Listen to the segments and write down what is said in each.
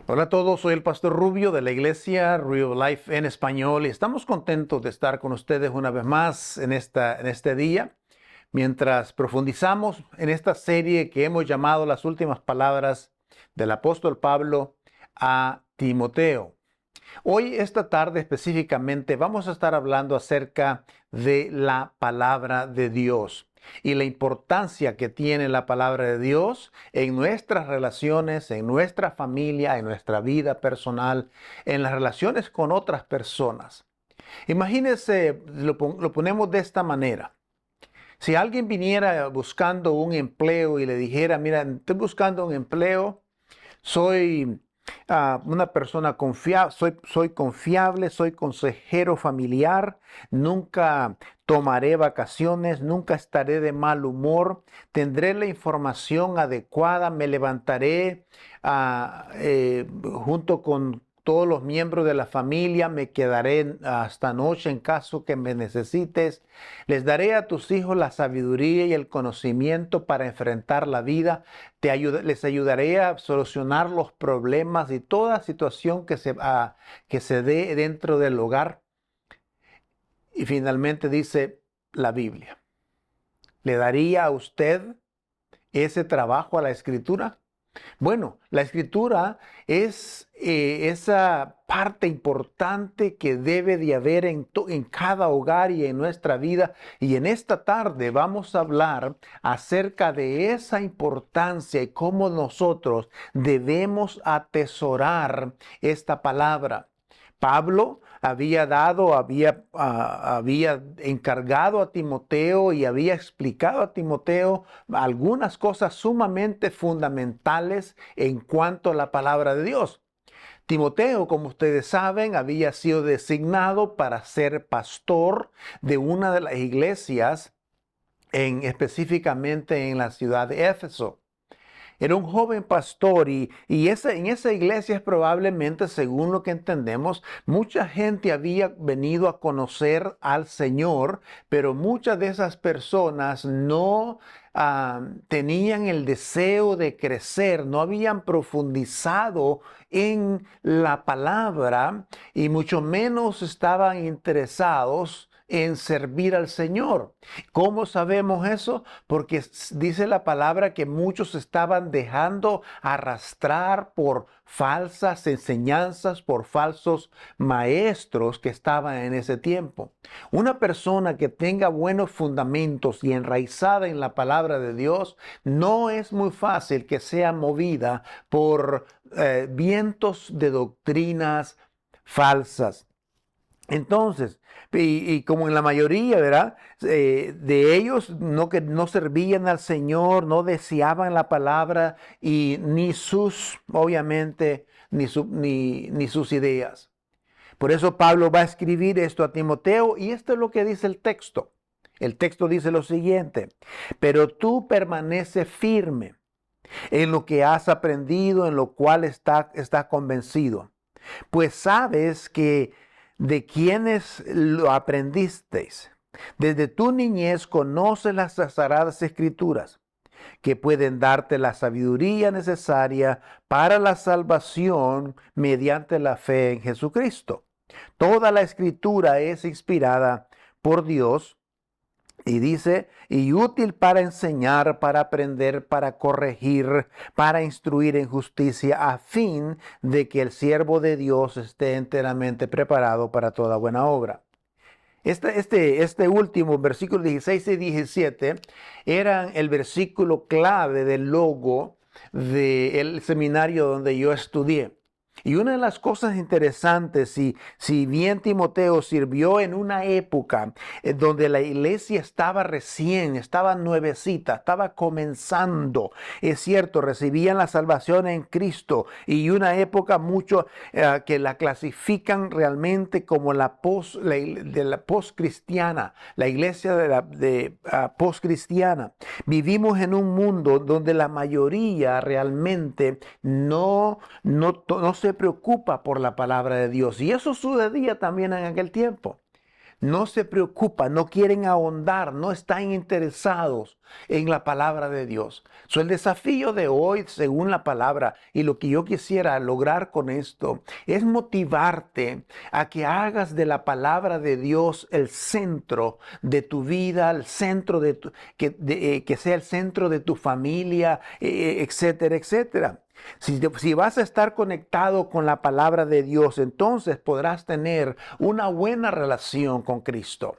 Hola a todos, soy el Pastor Rubio de la iglesia Real Life en español y estamos contentos de estar con ustedes una vez más en este día, mientras profundizamos en esta serie que hemos llamado Las últimas palabras del apóstol Pablo a Timoteo. Hoy, esta tarde específicamente, vamos a estar hablando acerca de la palabra de Dios y la importancia que tiene la palabra de Dios en nuestras relaciones, en nuestra familia, en nuestra vida personal, en las relaciones con otras personas. Imagínense, lo ponemos de esta manera. Si alguien viniera buscando un empleo y le dijera, mira, estoy buscando un empleo, soy una persona confiable, soy confiable, soy consejero familiar, nunca tomaré vacaciones, nunca estaré de mal humor, tendré la información adecuada, me levantaré junto con todos los miembros de la familia, me quedaré hasta noche en caso que me necesites. Les daré a tus hijos la sabiduría y el conocimiento para enfrentar la vida. Les ayudaré a solucionar los problemas y toda situación que se dé dentro del hogar. Y finalmente dice la Biblia, ¿le daría a usted ese trabajo a la Escritura? Bueno, la escritura es esa parte importante que debe de haber en cada hogar y en nuestra vida. Y en esta tarde vamos a hablar acerca de esa importancia y cómo nosotros debemos atesorar esta palabra. Pablo había encargado a Timoteo y había explicado a Timoteo algunas cosas sumamente fundamentales en cuanto a la palabra de Dios. Timoteo, como ustedes saben, había sido designado para ser pastor de una de las iglesias específicamente en la ciudad de Éfeso. Era un joven pastor en esa iglesia probablemente, según lo que entendemos, mucha gente había venido a conocer al Señor, pero muchas de esas personas no tenían el deseo de crecer, no habían profundizado en la palabra y mucho menos estaban interesados en servir al Señor. ¿Cómo sabemos eso? Porque dice la palabra que muchos estaban dejando arrastrar por falsas enseñanzas, por falsos maestros que estaban en ese tiempo. Una persona que tenga buenos fundamentos y enraizada en la palabra de Dios, no es muy fácil que sea movida por vientos de doctrinas falsas. Entonces, y como en la mayoría, ¿verdad? De ellos que no servían al Señor, no deseaban la palabra y obviamente, ni sus ideas. Por eso Pablo va a escribir esto a Timoteo y esto es lo que dice el texto. El texto dice lo siguiente: pero tú permanece firme en lo que has aprendido, en lo cual está convencido, pues sabes que de quienes lo aprendisteis. Desde tu niñez conoces las sagradas escrituras, que pueden darte la sabiduría necesaria para la salvación mediante la fe en Jesucristo. Toda la escritura es inspirada por Dios y dice, y útil para enseñar, para aprender, para corregir, para instruir en justicia, a fin de que el siervo de Dios esté enteramente preparado para toda buena obra. Este último, versículo 16 y 17, eran el versículo clave del logo del seminario donde yo estudié. Y una de las cosas interesantes, si bien Timoteo sirvió en una época donde la iglesia estaba nuevecita, estaba comenzando, es cierto, recibían la salvación en Cristo, y una época mucho que la clasifican realmente como la post-cristiana, la iglesia post-cristiana. Vivimos en un mundo donde la mayoría realmente no se preocupa por la palabra de Dios. Y eso sucedía también en aquel tiempo. no se preocupan, no quieren ahondar, no están interesados en la palabra de Dios. El desafío de hoy, según la palabra, y lo que yo quisiera lograr con esto, es motivarte a que hagas de la palabra de Dios el centro de tu vida, el centro de que sea el centro de tu familia, etcétera, etcétera. Si vas a estar conectado con la palabra de Dios, entonces podrás tener una buena relación con Cristo.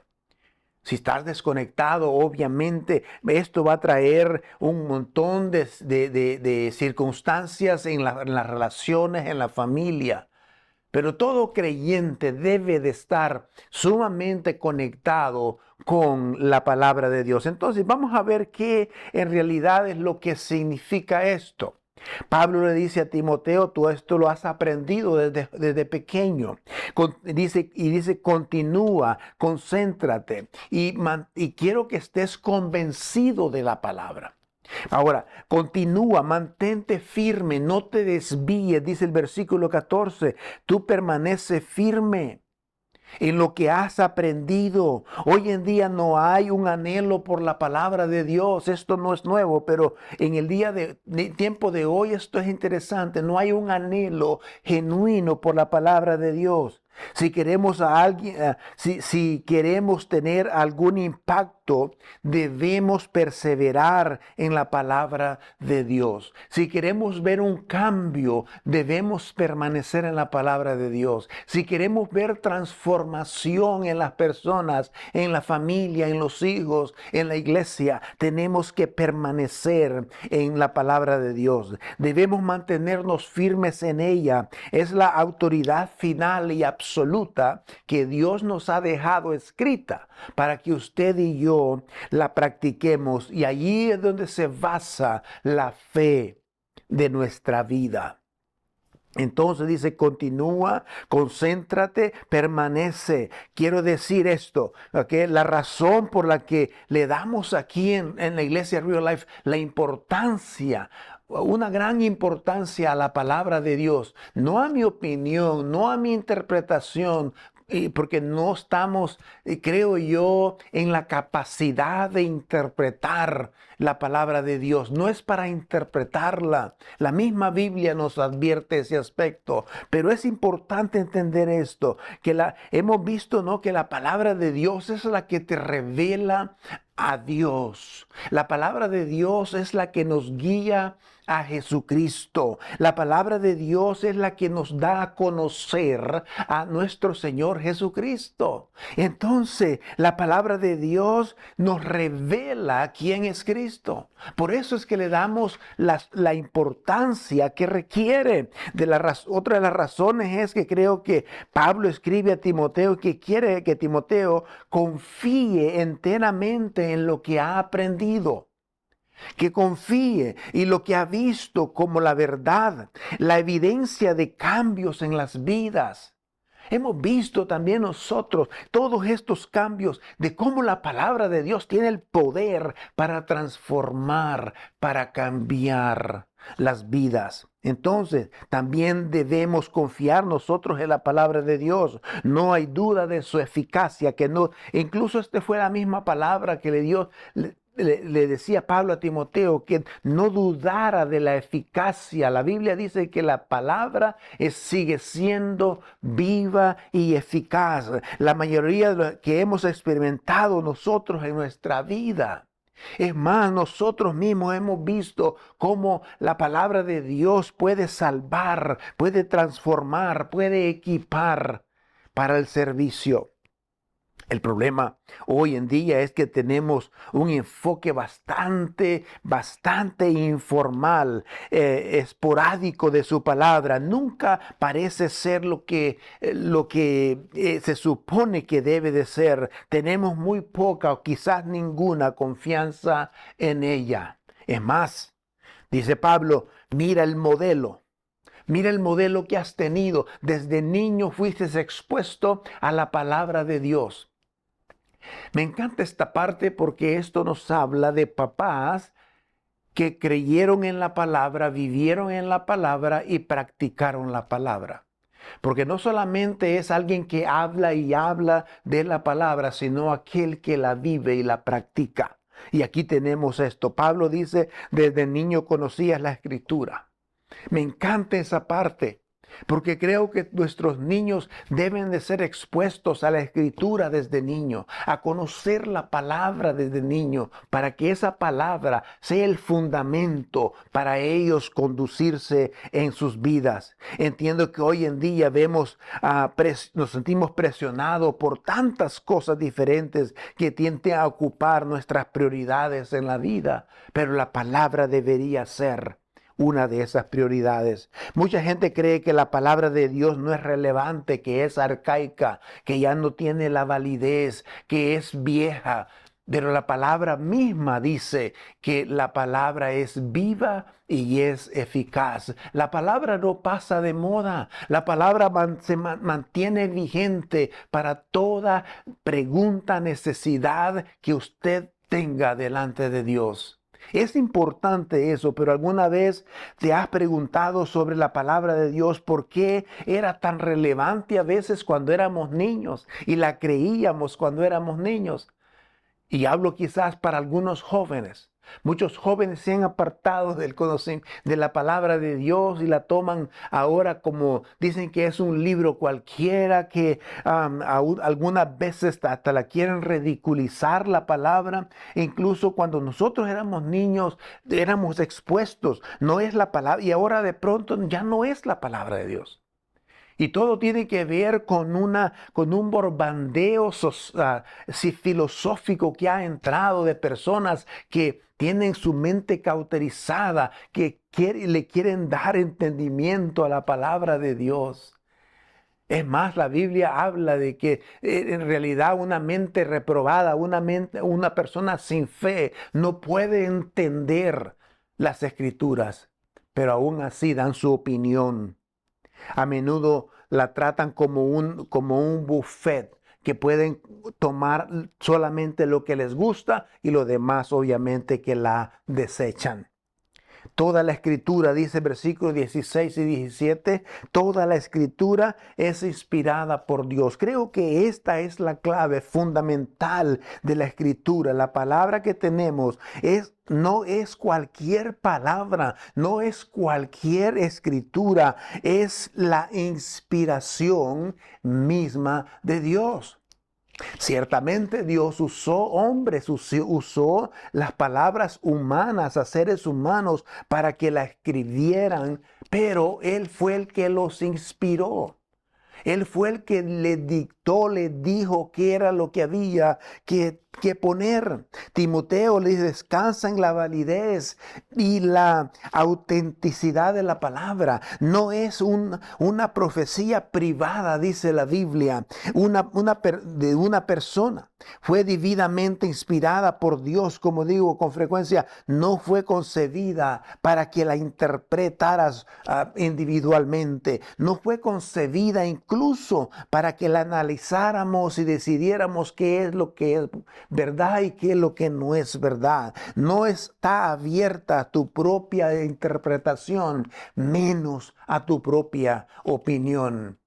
Si estás desconectado, obviamente esto va a traer un montón de circunstancias en las relaciones, en la familia. Pero todo creyente debe de estar sumamente conectado con la palabra de Dios. Entonces vamos a ver qué en realidad es lo que significa esto. Pablo le dice a Timoteo, tú esto lo has aprendido desde pequeño. Dice, continúa, concéntrate y quiero que estés convencido de la palabra. Ahora, continúa, mantente firme, no te desvíes, dice el versículo 14, tú permanece firme en lo que has aprendido. Hoy en día no hay un anhelo por la palabra de Dios. Esto no es nuevo, pero en el tiempo de hoy esto es interesante. No hay un anhelo genuino por la palabra de Dios. Si queremos si queremos tener algún impacto, debemos perseverar en la palabra de Dios. Si queremos ver un cambio, debemos permanecer en la palabra de Dios. Si queremos ver transformación en las personas, en la familia, en los hijos, en la iglesia, tenemos que permanecer en la palabra de Dios. Debemos mantenernos firmes en ella. Es la autoridad final y absoluta que Dios nos ha dejado escrita para que usted y yo la practiquemos, y allí es donde se basa la fe de nuestra vida. Entonces dice, continúa, concéntrate, permanece. Quiero decir esto, ¿okay? La razón por la que le damos aquí en la iglesia Real Life la importancia, una gran importancia a la palabra de Dios, no a mi opinión, no a mi interpretación, porque no estamos, creo yo, en la capacidad de interpretar la palabra de Dios. No es para interpretarla. La misma Biblia nos advierte ese aspecto. Pero es importante entender esto, que hemos visto, ¿no?, que la palabra de Dios es la que te revela a Dios. La palabra de Dios es la que nos guía a Jesucristo. La palabra de Dios es la que nos da a conocer a nuestro Señor Jesucristo. Entonces, la palabra de Dios nos revela quién es Cristo. Por eso es que le damos la importancia que requiere. Otra de las razones es que creo que Pablo escribe a Timoteo que quiere que Timoteo confíe enteramente en lo que ha aprendido. Que confíe en lo que ha visto como la verdad, la evidencia de cambios en las vidas. Hemos visto también nosotros todos estos cambios de cómo la palabra de Dios tiene el poder para transformar, para cambiar las vidas. Entonces, también debemos confiar nosotros en la palabra de Dios. No hay duda de su eficacia, incluso fue la misma palabra que le decía Pablo a Timoteo, que no dudara de la eficacia. La Biblia dice que la palabra sigue siendo viva y eficaz. La mayoría de lo que hemos experimentado nosotros en nuestra vida. Es más, nosotros mismos hemos visto cómo la palabra de Dios puede salvar, puede transformar, puede equipar para el servicio. El problema hoy en día es que tenemos un enfoque bastante informal, esporádico de su palabra. Nunca parece ser lo que se supone que debe de ser. Tenemos muy poca o quizás ninguna confianza en ella. Es más, dice Pablo, mira el modelo. Mira el modelo que has tenido. Desde niño fuiste expuesto a la palabra de Dios. Me encanta esta parte porque esto nos habla de papás que creyeron en la palabra, vivieron en la palabra y practicaron la palabra. Porque no solamente es alguien que habla y habla de la palabra, sino aquel que la vive y la practica. Y aquí tenemos esto. Pablo dice, desde niño conocías la escritura. Me encanta esa parte, porque creo que nuestros niños deben de ser expuestos a la escritura desde niño, a conocer la palabra desde niño, para que esa palabra sea el fundamento para ellos conducirse en sus vidas. Entiendo que hoy en día nos sentimos presionados por tantas cosas diferentes que tienden a ocupar nuestras prioridades en la vida, pero la palabra debería ser una de esas prioridades. Mucha gente cree que la palabra de Dios no es relevante, que es arcaica, que ya no tiene la validez, que es vieja. Pero la palabra misma dice que la palabra es viva y es eficaz. La palabra no pasa de moda. La palabra se mantiene vigente para toda pregunta, necesidad que usted tenga delante de Dios. Es importante eso, pero ¿alguna vez te has preguntado sobre la palabra de Dios por qué era tan relevante a veces cuando éramos niños y la creíamos cuando éramos niños? Y hablo quizás para algunos jóvenes. Muchos jóvenes se han apartado del conocimiento de la palabra de Dios y la toman ahora como dicen que es un libro cualquiera, que algunas veces hasta la quieren ridiculizar la palabra. E incluso cuando nosotros éramos niños, éramos expuestos. No es la palabra, y ahora de pronto ya no es la palabra de Dios. Y todo tiene que ver con un borbandeo filosófico que ha entrado de personas que tienen su mente cauterizada, que le quieren dar entendimiento a la palabra de Dios. Es más, la Biblia habla de que en realidad una mente reprobada, una persona sin fe, no puede entender las escrituras, pero aún así dan su opinión. A menudo la tratan como un buffet que pueden tomar solamente lo que les gusta y lo demás obviamente que la desechan. Toda la escritura, dice versículos 16 y 17, toda la escritura es inspirada por Dios. Creo que esta es la clave fundamental de la escritura. La palabra que tenemos no es cualquier palabra, no es cualquier escritura, es la inspiración misma de Dios. Ciertamente Dios usó hombres, usó las palabras humanas a seres humanos para que la escribieran, pero Él fue el que los inspiró. Él fue el que le dictó, le dijo qué era lo que había que poner. Timoteo le dice, descansa en la validez y la autenticidad de la palabra. No es una profecía privada, dice la Biblia, de una persona. Fue divinamente inspirada por Dios, como digo con frecuencia, no fue concebida para que la interpretaras individualmente. No fue concebida incluso para que la analizáramos y decidiéramos qué es lo que es verdad y qué es lo que no es verdad. No está abierta a tu propia interpretación, menos a tu propia opinión.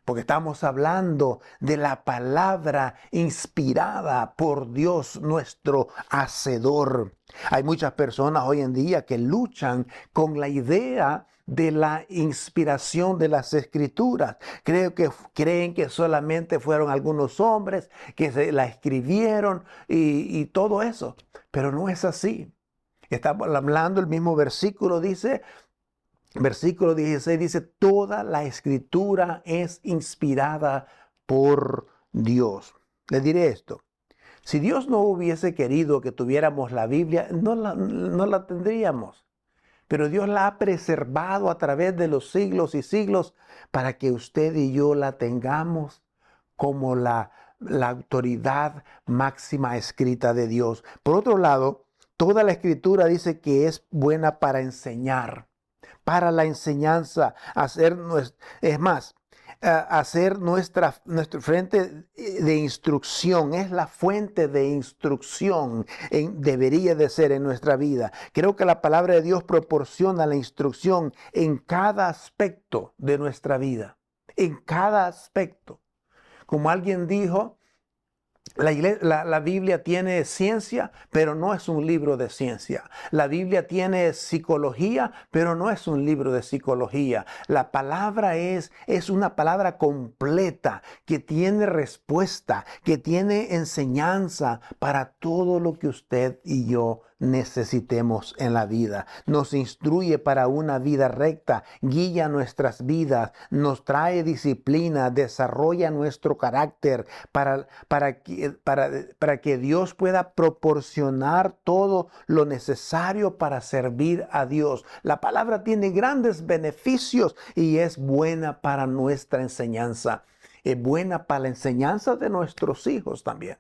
Porque estamos hablando de la palabra inspirada por Dios, nuestro Hacedor. Hay muchas personas hoy en día que luchan con la idea de la inspiración de las Escrituras. Creen que solamente fueron algunos hombres que la escribieron y todo eso. Pero no es así. Estamos hablando, el mismo versículo dice, versículo 16 dice, toda la escritura es inspirada por Dios. Le diré esto. Si Dios no hubiese querido que tuviéramos la Biblia, no la tendríamos. Pero Dios la ha preservado a través de los siglos y siglos para que usted y yo la tengamos como la autoridad máxima escrita de Dios. Por otro lado, toda la escritura dice que es buena para enseñar, para la enseñanza, hacer nuestro frente de instrucción, es la fuente de instrucción, debería de ser en nuestra vida. Creo que la palabra de Dios proporciona la instrucción en cada aspecto de nuestra vida. en cada aspecto. Como alguien dijo, la Biblia tiene ciencia, pero no es un libro de ciencia. La Biblia tiene psicología, pero no es un libro de psicología. La palabra es una palabra completa que tiene respuesta, que tiene enseñanza para todo lo que usted y yo necesitemos en la vida. Nos instruye para una vida recta, guía nuestras vidas, nos trae disciplina, desarrolla nuestro carácter para que Dios pueda proporcionar todo lo necesario para servir a Dios. La palabra tiene grandes beneficios y es buena para nuestra enseñanza. Es buena para la enseñanza de nuestros hijos también.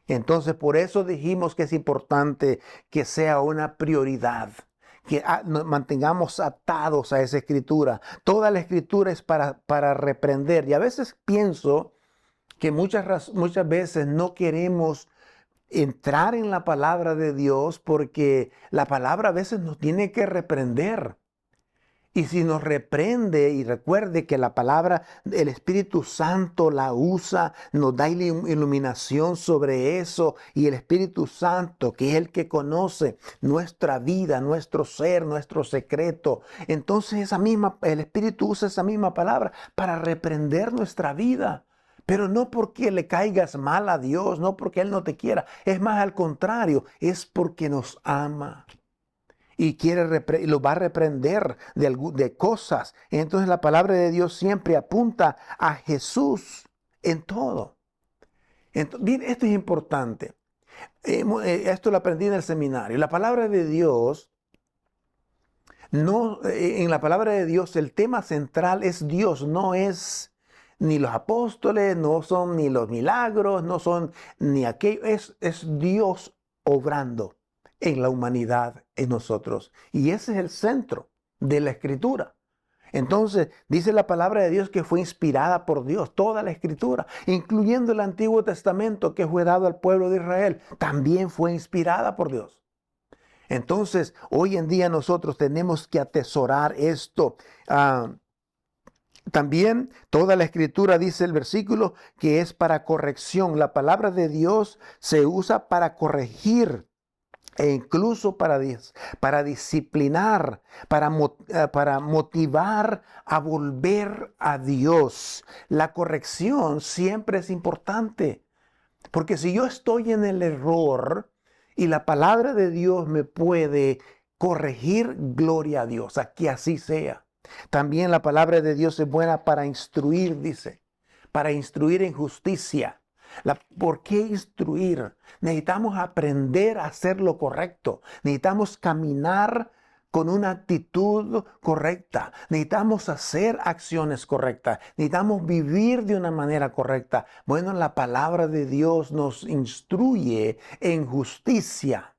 Entonces, por eso dijimos que es importante que sea una prioridad, que nos mantengamos atados a esa escritura. Toda la escritura es para reprender. Y a veces pienso que muchas veces no queremos entrar en la palabra de Dios porque la palabra a veces nos tiene que reprender. Y si nos reprende, y recuerde que la palabra, el Espíritu Santo la usa, nos da iluminación sobre eso, y el Espíritu Santo, que es el que conoce nuestra vida, nuestro ser, nuestro secreto, entonces el Espíritu usa esa misma palabra para reprender nuestra vida. Pero no porque le caigas mal a Dios, no porque Él no te quiera, es más al contrario, es porque nos ama. Y lo va a reprender de cosas. Entonces la palabra de Dios siempre apunta a Jesús en todo. Entonces, bien, esto es importante. Esto lo aprendí en el seminario. La palabra de Dios, en la palabra de Dios el tema central es Dios, no es ni los apóstoles, no son ni los milagros, no son ni aquello, es Dios obrando en la humanidad, en nosotros. Y ese es el centro de la escritura. Entonces, dice la palabra de Dios que fue inspirada por Dios, toda la escritura, incluyendo el Antiguo Testamento que fue dado al pueblo de Israel, también fue inspirada por Dios. Entonces, hoy en día nosotros tenemos que atesorar esto. También toda la escritura, dice el versículo, que es para corrección. La palabra de Dios se usa para corregir e incluso para disciplinar, para motivar a volver a Dios. La corrección siempre es importante, porque si yo estoy en el error y la palabra de Dios me puede corregir, gloria a Dios, a que así sea. También la palabra de Dios es buena para instruir, dice, para instruir en justicia. ¿Por qué instruir? Necesitamos aprender a hacer lo correcto. Necesitamos caminar con una actitud correcta. Necesitamos hacer acciones correctas. Necesitamos vivir de una manera correcta. Bueno, la palabra de Dios nos instruye en justicia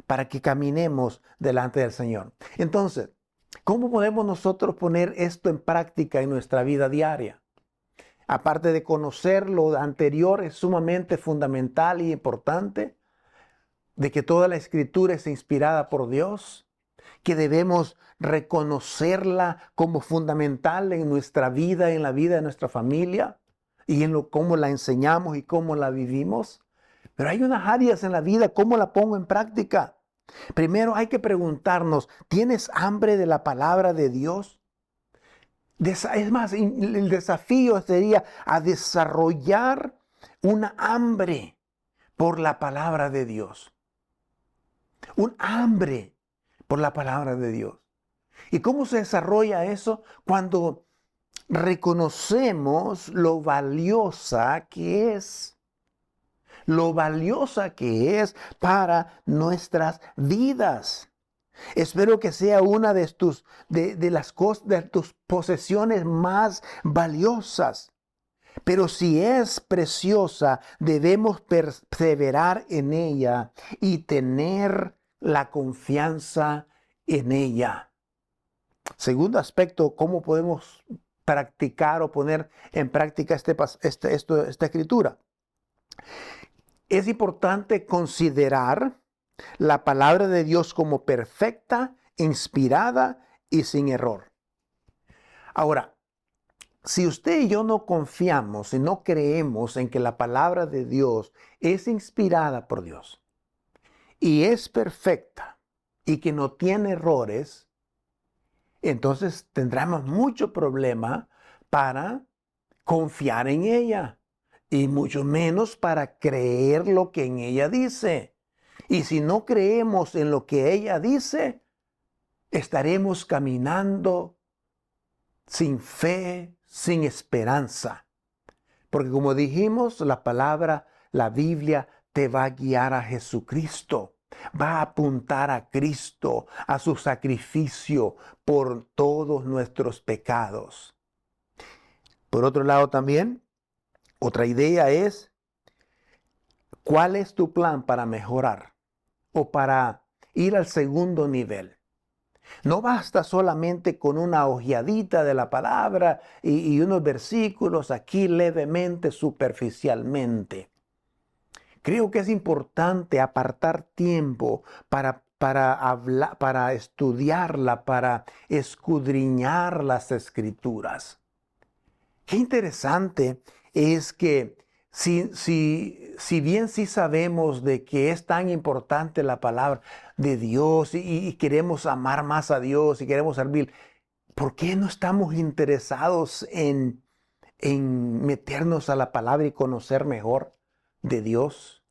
para que caminemos delante del Señor. Entonces, ¿cómo podemos nosotros poner esto en práctica en nuestra vida diaria? Aparte de conocer lo anterior, es sumamente fundamental y importante de que toda la escritura es inspirada por Dios, que debemos reconocerla como fundamental en nuestra vida, en la vida de nuestra familia y en cómo la enseñamos y cómo la vivimos. Pero hay unas áreas en la vida, ¿cómo la pongo en práctica? Primero hay que preguntarnos, ¿tienes hambre de la palabra de Dios? Es más, el desafío sería a desarrollar una hambre por la palabra de Dios. Un hambre por la palabra de Dios. ¿Y cómo se desarrolla eso? Cuando reconocemos lo valiosa que es. Lo valiosa que es para nuestras vidas. Espero que sea una de tus posesiones más valiosas. Pero si es preciosa, debemos perseverar en ella y tener la confianza en ella. Segundo aspecto, ¿cómo podemos practicar o poner en práctica esta escritura? Es importante considerar la palabra de Dios como perfecta, inspirada y sin error. Ahora, si usted y yo no confiamos y no creemos en que la palabra de Dios es inspirada por Dios y es perfecta y que no tiene errores, entonces tendremos mucho problema para confiar en ella y mucho menos para creer lo que en ella dice. Y si no creemos en lo que ella dice, estaremos caminando sin fe, sin esperanza. Porque como dijimos, la palabra, la Biblia te va a guiar a Jesucristo. Va a apuntar a Cristo, a su sacrificio por todos nuestros pecados. Por otro lado también, otra idea es, ¿cuál es tu plan para mejorar o para ir al segundo nivel? No basta solamente con una ojeadita de la palabra y unos versículos aquí levemente, superficialmente. Creo que es importante apartar tiempo para hablar, para estudiarla, para escudriñar las Escrituras. Qué interesante es que si bien sí sabemos de que es tan importante la palabra de Dios y queremos amar más a Dios y queremos servir, ¿por qué no estamos interesados en meternos a la palabra y conocer mejor de Dios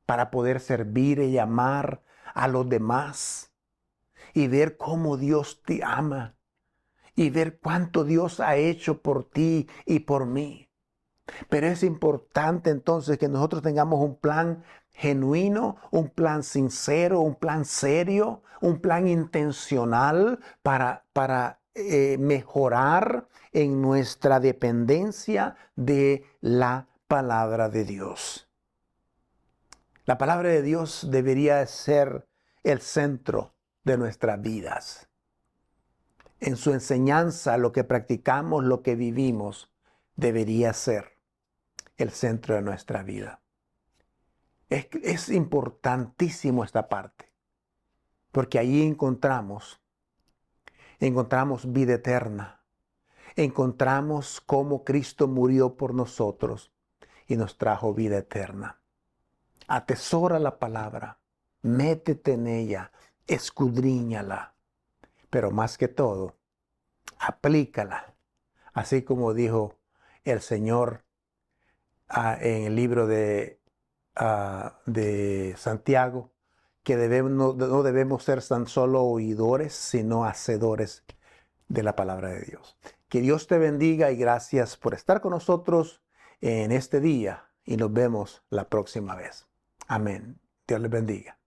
para poder servir y amar a los demás y ver cómo Dios te ama? Y ver cuánto Dios ha hecho por ti y por mí. Pero es importante entonces que nosotros tengamos un plan genuino, un plan sincero, un plan serio, un plan intencional para mejorar en nuestra dependencia de la palabra de Dios. La palabra de Dios debería ser el centro de nuestras vidas. En su enseñanza, lo que practicamos, lo que vivimos, debería ser el centro de nuestra vida. Es importantísimo esta parte, porque allí encontramos vida eterna, encontramos cómo Cristo murió por nosotros y nos trajo vida eterna. Atesora la palabra, métete en ella, escudriñala. Pero más que todo, aplícala. Así como dijo el Señor en el libro de Santiago, que no debemos ser tan solo oidores, sino hacedores de la palabra de Dios. Que Dios te bendiga y gracias por estar con nosotros en este día y nos vemos la próxima vez. Amén. Dios les bendiga.